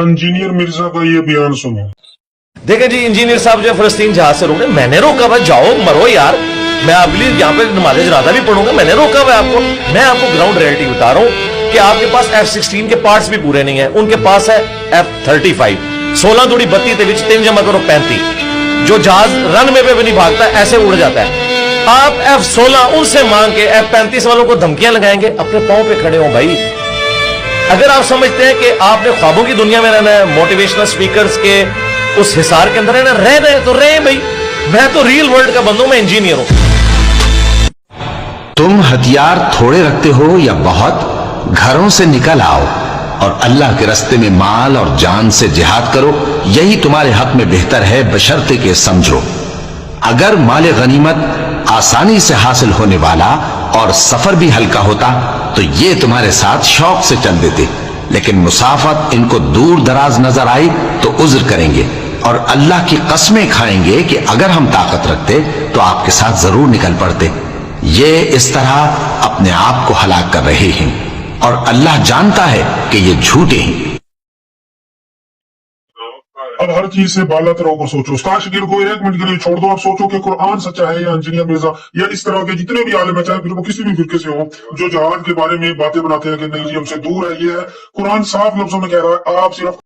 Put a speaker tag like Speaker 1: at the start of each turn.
Speaker 1: Engineer Mirza का ये बयान सुनो।
Speaker 2: देखें जी, इंजीनियर साहब जो फलस्तीन जहाज से रोके, मैंने रोका भाई, जाओ मरो यार, मैं आपके लिए यहाँ पे नमाज जनाजा भी पढ़ूंगा, मैंने रोका हुआ आपको। मैं आपको ग्राउंड रियलिटी बता रहा हूँ कि आपके पास F-16 के पार्ट्स भी पूरे नहीं है, उनके पास है F-35, 16 दूरी 32 के बीच 3 जमा करो 35, जो जहाज रनवे पे भी नहीं भागता, ऐसे उड़ जाता है। आप F-16 उनसे मांग के F-35 वालों को धमकियां लगाएंगे, अपने पांव पे खड़े हो भाई। अगर आप समझते हैं कि आपने ख्वाबों की दुनिया में रहना है, मोटिवेशनल स्पीकर्स के उस हिसार के अंदर रहना, रह रहे तो रहे भाई। मैं तो रियल वर्ल्ड का बंदा हूं, मैं इंजीनियर हूं।
Speaker 3: तुम हथियार थोड़े रखते हो या बहुत, घरों से निकल आओ और अल्लाह के रास्ते में माल और जान से जिहाद करो, यही तुम्हारे हक में बेहतर है, बशर्ते के समझो। अगर माल गनीमत आसानी से हासिल होने वाला और सफर भी हल्का होता तो ये तुम्हारे साथ शौक से चल देते, लेकिन मुसाफत इनको दूर दराज नजर आई तो उज्र करेंगे और अल्लाह की कसमें खाएंगे कि अगर हम ताकत रखते तो आपके साथ जरूर निकल पड़ते। ये इस तरह अपने आप को हलाक कर रहे हैं और अल्लाह जानता है कि ये झूठे हैं।
Speaker 1: अब हर चीज से बाला तरह को सोचो। उस्ताद शकील को 1 मिनट के लिए छोड़ दो, आप सोचो कि कुरान सच्चा है या इंजीनियर मिर्जा या इस तरह के जितने भी आलिम है, चाहे फिर वो किसी भी फिरके से हो, जो जहाज के बारे में बातें बनाते हैं कि नहीं जी हमसे दूर है, ये है। कुरान साफ लफ्जों में कह रहा है, आप सिर्फ